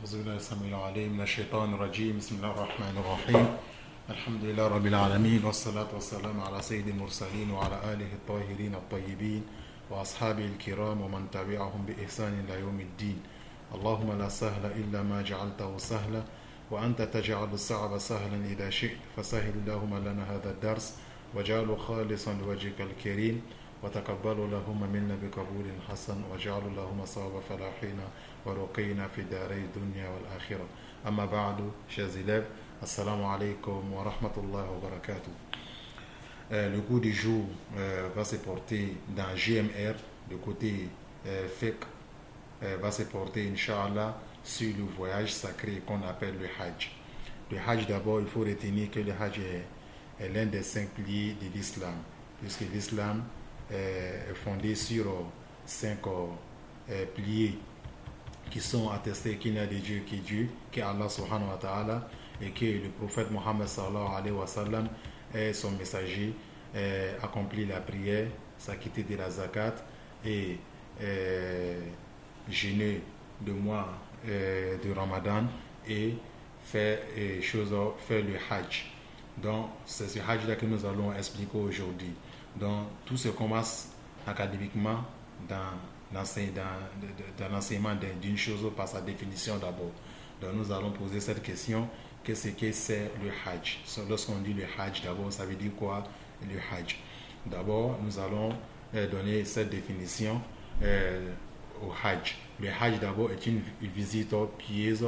أعوذ بالله السميع العليم من الشيطان الرجيم بسم الله الرحمن الرحيم الحمد لله رب العالمين والصلاة والسلام على سيد المرسلين وعلى آله الطاهرين الطيبين وأصحابه الكرام ومن تبعهم بإحسان إلى يوم الدين اللهم لا سهل إلا ما جعلته سهلا وأنت تجعل الصعب سهلا إذا شئت فسهل اللهم لنا هذا الدرس وجعله خالصا لوجهك الكريم وتقبل اللهم منا بقبول حسن وجعل اللهم صواب فلاحينا ورقينا في داري الدنيا والآخرة. أما بعد, chers élèves, assalamu alaikum wa rahmatullahi wa barakatuh. Le cours du jour va se porter dans GMR, le côté fiqh va se porter, Inch'Allah, sur le voyage sacré qu'on appelle le Hajj. Le Hajj, d'abord, il faut retenir que le Hajj est l'un des 5 piliers de l'islam, puisque l'islam est fondé sur 5 piliers qui sont attestés qu'il n'y a de Dieu qui est Dieu, qui est Allah subhanahu wa ta'ala, et que le prophète Mohammed sallallahu alayhi wa sallam est son messager, accomplit la prière, s'acquitter de la zakat et jeûner le mois de Ramadan et faire le Hajj. Donc c'est ce Hajj-là que nous allons expliquer aujourd'hui. Donc tout se commence académiquement dans l'enseignement d'une chose par sa définition d'abord. Donc nous allons poser cette question, qu'est-ce que c'est le Hajj? Lorsqu'on dit le Hajj, d'abord ça veut dire quoi le Hajj? D'abord nous allons donner cette définition au Hajj. Le Hajj d'abord est une visite pieuse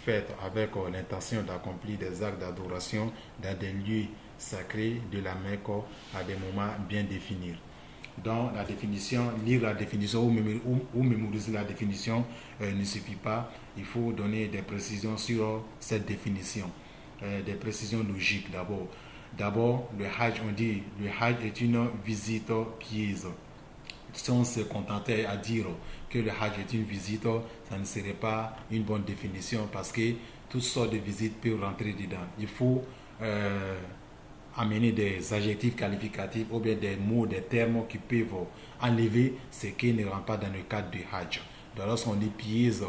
faite avec l'intention d'accomplir des actes d'adoration dans des lieux sacrés de la Mecque à des moments bien définis. Dans la définition, lire la définition ou mémoriser la définition ne suffit pas. Il faut donner des précisions sur cette définition, des précisions logiques d'abord. D'abord, le Hajj, on dit, le Hajj est une visite pieuse. Si on se contentait à dire que le Hajj est une visite, ça ne serait pas une bonne définition parce que toutes sortes de visites peuvent rentrer dedans. Il faut amener des adjectifs qualificatifs ou bien des mots, des termes qui peuvent enlever ce qui ne rentre pas dans le cadre du Hajj. Donc lorsqu'on dit pièce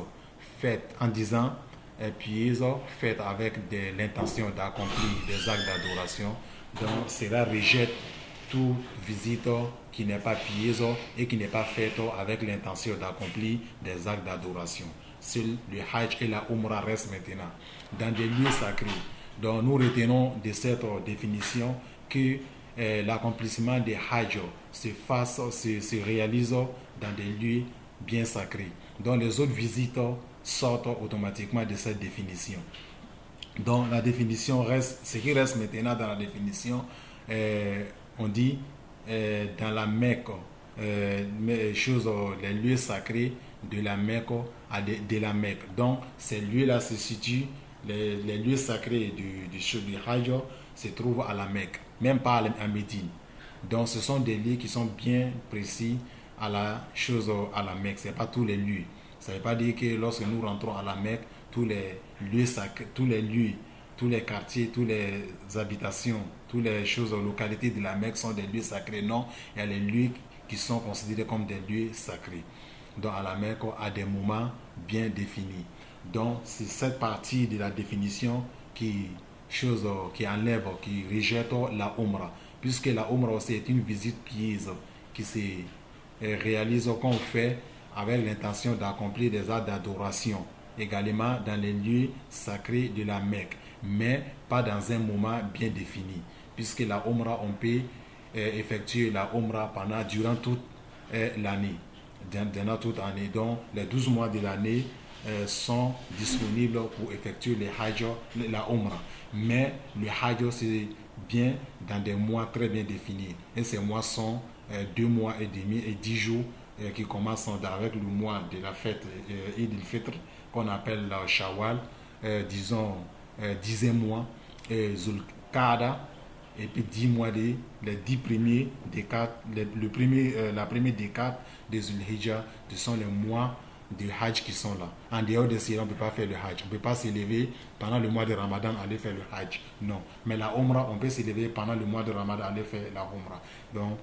faite en disant pièce faite avec l'intention d'accomplir des actes d'adoration, donc cela rejette toute visite qui n'est pas pièce et qui n'est pas faite avec l'intention d'accomplir des actes d'adoration. Seul le Hajj et la Umrah restent maintenant dans des lieux sacrés. Donc nous retenons de cette définition que l'accomplissement des Hajj se réalise dans des lieux bien sacrés. Donc les autres visites sortent automatiquement de cette définition. Donc la définition reste, ce qui reste maintenant dans la définition, on dit dans la Mecque, les lieux sacrés de la Mecque de la Mecque. Donc ces lieux-là se situent. Les lieux sacrés du Hajj se trouvent à la Mecque, même pas à Médine. Donc ce sont des lieux qui sont bien précis à la Mecque. Ce n'est pas tous les lieux. Ça ne veut pas dire que lorsque nous rentrons à la Mecque, tous les lieux sacrés, tous les quartiers, toutes les habitations, toutes les localités de la Mecque sont des lieux sacrés. Non, il y a les lieux qui sont considérés comme des lieux sacrés. Donc à la Mecque, à des moments bien définis. Donc c'est cette partie de la définition qui enlève, qui rejette la Umrah, puisque la Umrah aussi est une visite pieuse qui se réalise qu'on fait avec l'intention d'accomplir des actes d'adoration, également dans les lieux sacrés de la Mecque, mais pas dans un moment bien défini, puisque la Umrah, on peut effectuer la Umrah durant toute l'année. Donc les 12 mois de l'année sont disponibles pour effectuer les Hajj, la Umrah. Mais le Hajj, c'est bien dans des mois très bien définis. Et ces mois sont 2 mois et demi et 10 jours qui commencent avec le mois de la fête Eid al-Fitr, qu'on appelle la Shawwal, disons 10e mois, Zulqa'da, et puis 10 mois, les 10 premiers décades, la première décade de Zulhijjah, ce sont les mois de Hajj qui sont là. En dehors de cela, on ne peut pas faire le Hajj. On ne peut pas s'élever pendant le mois de Ramadan aller faire le Hajj. Non. Mais la Umrah, on peut s'élever pendant le mois de Ramadan aller faire la Umrah. Donc,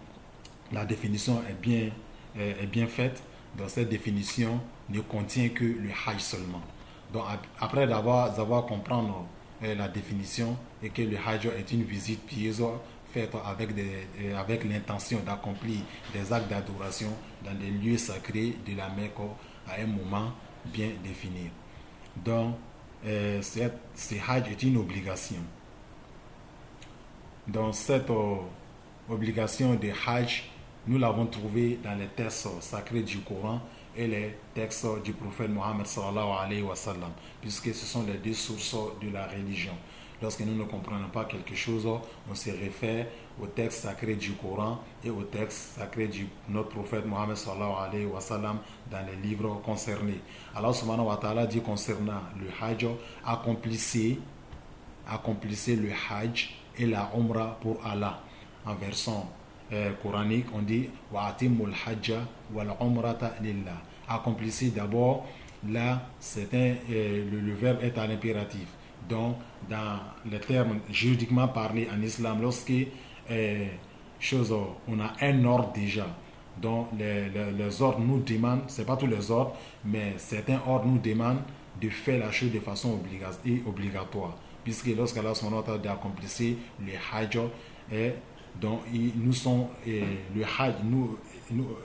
la définition est bien faite. Donc, cette définition ne contient que le Hajj seulement. Donc après avoir comprendre la définition et que le Hajj est une visite pieuse faite avec l'intention d'accomplir des actes d'adoration dans des lieux sacrés de la Mecque à un moment bien défini. Donc, ce Hajj est une obligation. Donc, cette obligation de Hajj, nous l'avons trouvée dans les textes sacrés du Coran et les textes du prophète Mohammed sallallahu alayhi wa sallam, puisque ce sont les deux sources de la religion. Lorsque nous ne comprenons pas quelque chose, on se réfère au texte sacré du Coran et au texte sacré de notre prophète Mohammed sallallahu alayhi wa sallam dans les livres concernés. Allah subhanahu wa ta'ala dit concernant le Hajj, accomplissez le Hajj et la Umrah pour Allah. En version coranique, on dit wa atimul hajja wal umrata lillah. Accomplissez d'abord, là le verbe est à l'impératif. Donc, dans les termes juridiquement parlés en islam, lorsque on a un ordre déjà, donc les ordres nous demandent, ce n'est pas tous les ordres, mais certains ordres nous demandent de faire la chose de façon obligatoire. Puisque lorsqu'Allah dit accomplir le Hajj, donc le Hajj,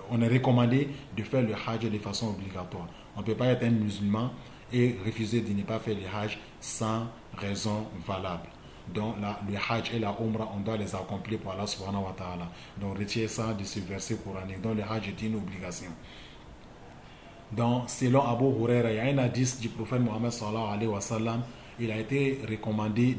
on est recommandé de faire le Hajj de façon obligatoire. On ne peut pas être un musulman et refuser de ne pas faire le Hajj sans raison valable. Donc le Hajj et la Umrah, on doit les accomplir pour Allah subhanahu wa ta'ala. Donc retirez ça de ce verset coranique. Donc le Hajj est une obligation. Donc selon Abu Huraira, il y a un hadith du prophète Mohammed sallallahu alayhi wa sallam. Il a été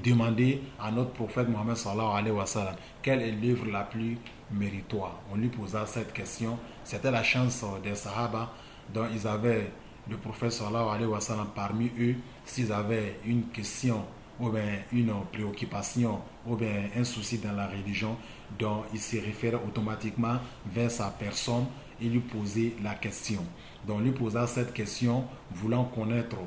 demandé à notre prophète Mohammed sallallahu alayhi wa sallam quelle est l'œuvre la plus méritoire. On lui posa cette question. C'était la chance des Sahaba. Donc ils avaient le prophète sallallahu alayhi wa sallam parmi eux. S'ils avaient une question ou bien une préoccupation ou bien un souci dans la religion, donc ils se référaient automatiquement vers sa personne et lui posaient la question. Donc lui posa cette question voulant connaître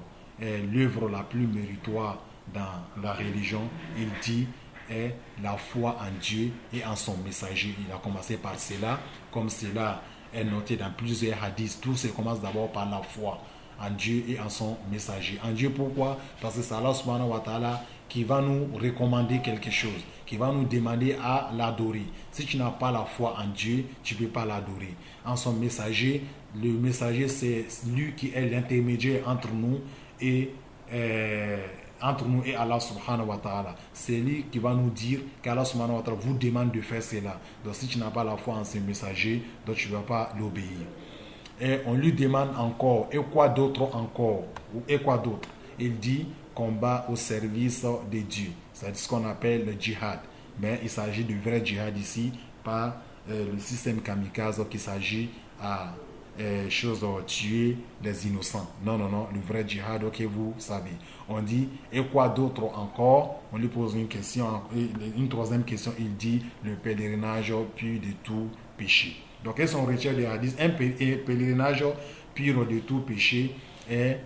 l'œuvre la plus méritoire dans la religion. Il dit est la foi en Dieu et en son messager. Il a commencé par cela, comme cela est noté dans plusieurs hadiths. Tout se commence d'abord par la foi en Dieu et en son messager. En Dieu, pourquoi? Parce que c'est Allah subhanahu wa ta'ala qui va nous recommander quelque chose, qui va nous demander à l'adorer. Si tu n'as pas la foi en Dieu, tu ne peux pas l'adorer. En son messager, le messager, c'est lui qui est l'intermédiaire entre nous et Allah subhanahu wa ta'ala. C'est lui qui va nous dire qu'Allah subhanahu wa ta'ala vous demande de faire cela. Donc si tu n'as pas la foi en ce messager, donc tu ne vas pas l'obéir. Et on lui demande encore, et quoi d'autre encore, et quoi d'autre? Il dit combat au service de Dieu. C'est ce qu'on appelle le djihad. Mais il s'agit du vrai djihad ici, pas le système kamikaze qui s'agit à tuer les innocents. Non, le vrai djihad, ok, vous savez. On dit, et quoi d'autre encore? On lui pose une question, une troisième question, il dit, le pèlerinage pur de tout péché. Donc, qu'est-ce qu'on retient des hadiths? Un pèlerinage pur de tout péché est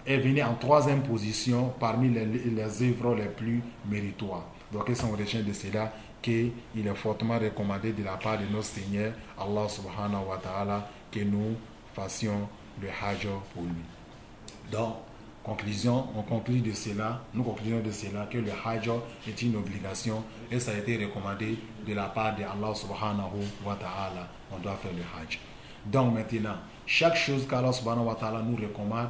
venu en troisième position parmi les œuvres les plus méritoires. Donc, qu'est-ce qu'on retient de cela? Qu'il est fortement recommandé de la part de notre Seigneur, Allah subhanahu wa ta'ala, que nous fassions le Hajj pour lui. Donc, on conclut de cela, nous concluons de cela que le Hajj est une obligation et ça a été recommandé de la part de Allah subhanahu wa ta'ala. On doit faire le Hajj. Donc maintenant, chaque chose qu'Allah subhanahu wa ta'ala nous recommande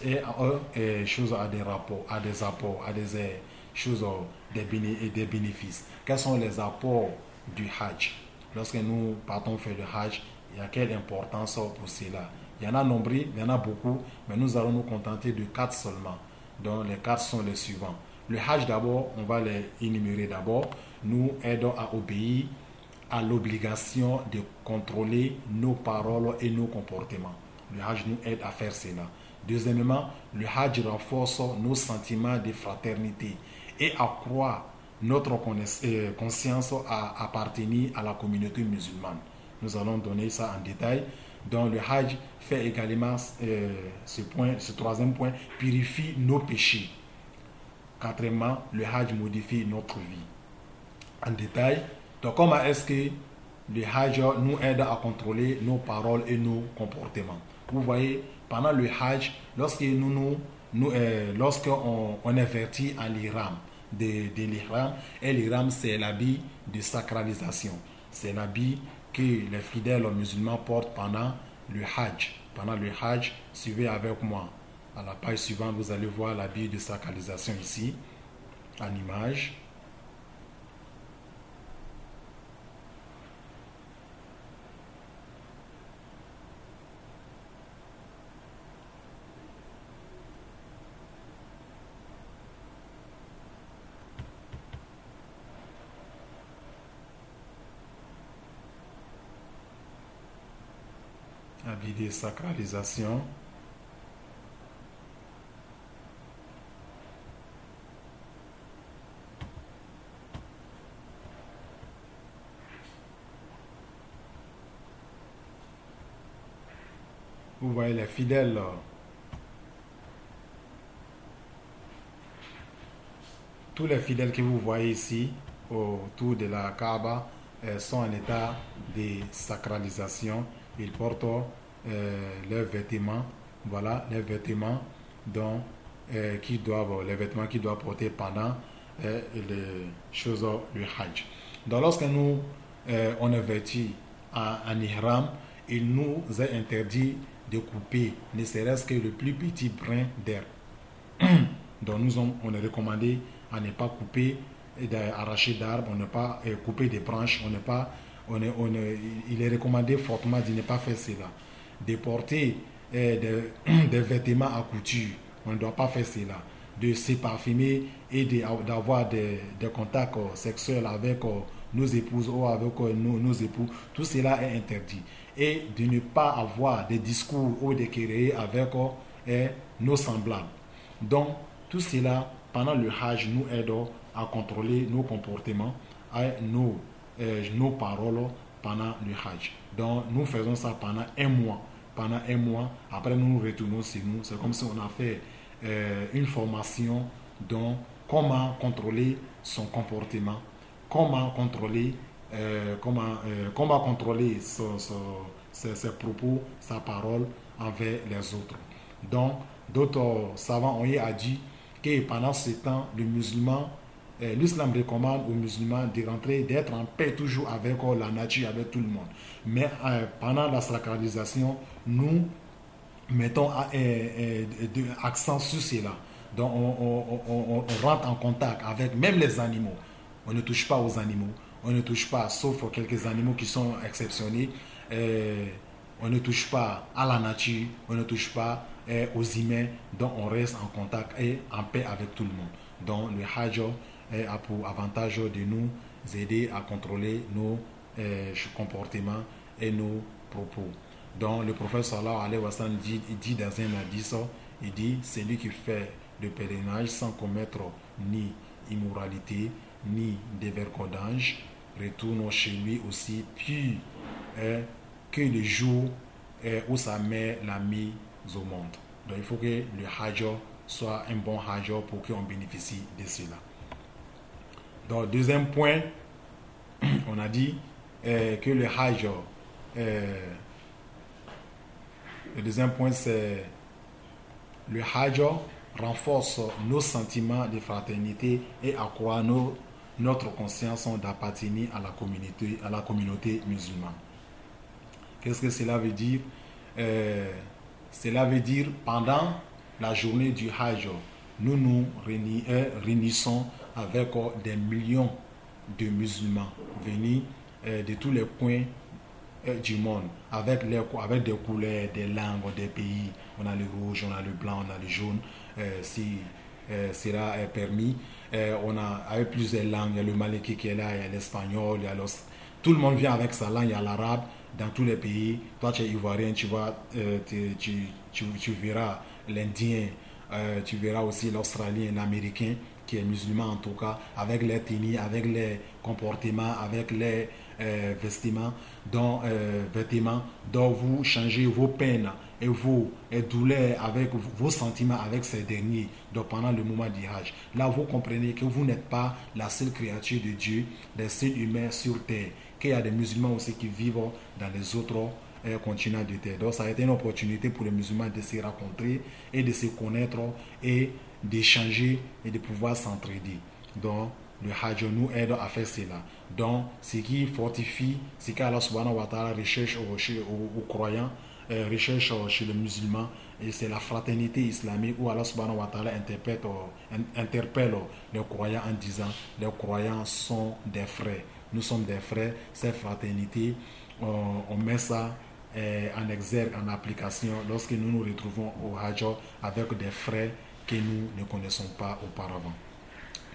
est chose à des rapports, à des apports, à des choses, des bénéfices. Quels sont les apports du Hajj? Lorsque nous partons faire le Hajj, il y a quelle importance pour cela? Il y en a nombreux, il y en a beaucoup, mais nous allons nous contenter de 4 seulement. Donc les 4 sont les suivants. Le Hajj d'abord, on va les énumérer d'abord, nous aidons à obéir à l'obligation de contrôler nos paroles et nos comportements. Le Hajj nous aide à faire cela. Deuxièmement, le Hajj renforce nos sentiments de fraternité et accroît notre conscience à appartenir à la communauté musulmane. Nous allons donner ça en détail. Donc le Hajj fait également ce troisième point, purifie nos péchés. Quatrièmement, le Hajj modifie notre vie. En détail, donc comment est-ce que le Hajj nous aide à contrôler nos paroles et nos comportements? Vous voyez, pendant le Hajj, lorsqu'on est vêtu en l'ihram, de l'ihram, et l'ihram c'est l'habit de sacralisation. C'est l'habit que les fidèles musulmans portent pendant le Hajj. Pendant le Hajj, suivez avec moi. À la page suivante, vous allez voir l'habit de sacralisation ici, en image. Habit de sacralisation. Vous voyez les fidèles. Tous les fidèles que vous voyez ici autour de la Kaaba sont en état de sacralisation. Ils portent leurs vêtements, voilà les vêtements qu'ils doivent porter pendant les choses du Hajj. Donc lorsque on est vêtu en ihram, il nous est interdit de couper ne serait-ce que le plus petit brin d'herbe. Donc on est recommandé à ne pas couper, d'arracher d'arbres, on ne pas couper des branches, il est recommandé fortement de ne pas faire cela. De porter des vêtements à couture, on ne doit pas faire cela. De se parfumer et d'avoir des contacts sexuels avec nos épouses ou avec nos époux, tout cela est interdit. Et de ne pas avoir des discours ou des querelles avec nos semblables. Donc, tout cela, pendant le Hajj, nous aide à contrôler nos comportements, nos paroles pendant le Hajj. Donc, nous faisons ça pendant un mois. Pendant un mois, après nous nous retournons chez nous. C'est comme si on a fait une formation donc comment contrôler son comportement, comment contrôler ses propos, sa parole envers les autres. Donc, d'autres savants ont dit que pendant ce temps, l'islam recommande aux musulmans de rentrer, d'être en paix toujours avec la nature, avec tout le monde. Mais pendant la sacralisation, nous mettons accent sur cela. Donc on rentre en contact avec même les animaux. On ne touche pas aux animaux. On ne touche pas, sauf quelques animaux qui sont exceptionnés. On ne touche pas à la nature. On ne touche pas aux humains. Donc on reste en contact et en paix avec tout le monde. Donc le Hajj a pour avantage de nous aider à contrôler nos comportements et nos propos. Donc le prophète sallallahu alayhi wa sallam dit dans un hadith, il dit, celui qui fait le pèlerinage sans commettre ni immoralité, ni dévergondage, retourne chez lui aussi pur que le jour où sa mère l'a mis au monde. Donc il faut que le Hajj soit un bon Hajj pour qu'on bénéficie de cela. Donc deuxième point, on a dit que le Hajj, le deuxième point c'est le Hajj renforce nos sentiments de fraternité et accroît notre conscience d'appartenir à la communauté musulmane. Qu'est-ce que cela veut dire? Cela veut dire pendant la journée du Hajj, nous nous réunissons avec des millions de musulmans venus de tous les coins du monde, avec des couleurs, des langues, des pays. On a le rouge, on a le blanc, on a le jaune, si cela est permis. On a avec plusieurs langues, il y a le maliki qui est là, il y a l'espagnol, tout le monde vient avec sa langue, il y a l'arabe dans tous les pays. Toi tu es ivoirien, tu verras l'indien, tu verras aussi l'australien, l'américain qui est musulman en tout cas, avec les tenues, avec les comportements, avec les vêtements, dont vous changez vos peines et vos douleurs avec vos sentiments avec ces derniers. Donc pendant le moment du Hajj, là vous comprenez que vous n'êtes pas la seule créature de Dieu, des seuls humains sur terre, qu'il y a des musulmans aussi qui vivent dans les autres continent de terre. Donc ça a été une opportunité pour les musulmans de se rencontrer et de se connaître et d'échanger et de pouvoir s'entraider. Donc le Hajj nous aide à faire cela. Donc ce qui fortifie, ce qu'Allah subhanahu wa ta'ala recherche aux croyants, recherche chez les musulmans, et c'est la fraternité islamique où Allah subhanahu wa ta'ala interpelle les croyants en disant les croyants sont des frères. Nous sommes des frères. Cette fraternité, on met ça en exergue, en application lorsque nous nous retrouvons au Hajj avec des frères que nous ne connaissons pas auparavant.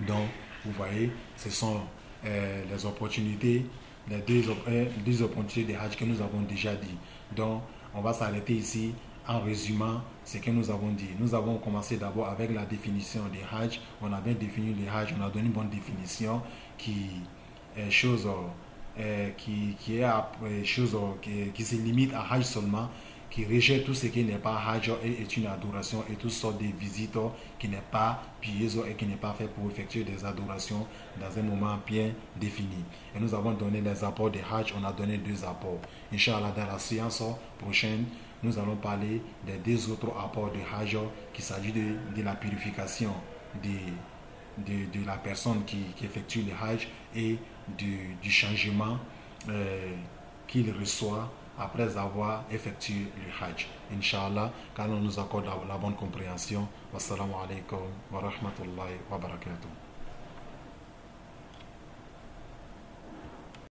Donc, vous voyez, ce sont les opportunités, les deux opportunités de Hajj que nous avons déjà dit. Donc, on va s'arrêter ici en résumant ce que nous avons dit. Nous avons commencé d'abord avec la définition des Hajj. On a bien défini les Hajj, on a donné une bonne définition qui est chose qui se limite à Hajj seulement, qui rejette tout ce qui n'est pas Hajj et est une adoration et toutes sortes de visites qui n'est pas pieuse et qui n'est pas fait pour effectuer des adorations dans un moment bien défini. Et nous avons donné les apports de Hajj, on a donné 2 apports. Inch'Allah, dans la séance prochaine, nous allons parler des 2 autres apports de Hajj, qu'il s'agit de la purification de la personne qui effectue le Hajj et du changement qu'il reçoit après avoir effectué le Hajj. Inch'Allah, qu'Allah nous accorde la bonne compréhension. Wassalamu alaikum wa rahmatullahi wa barakatuh.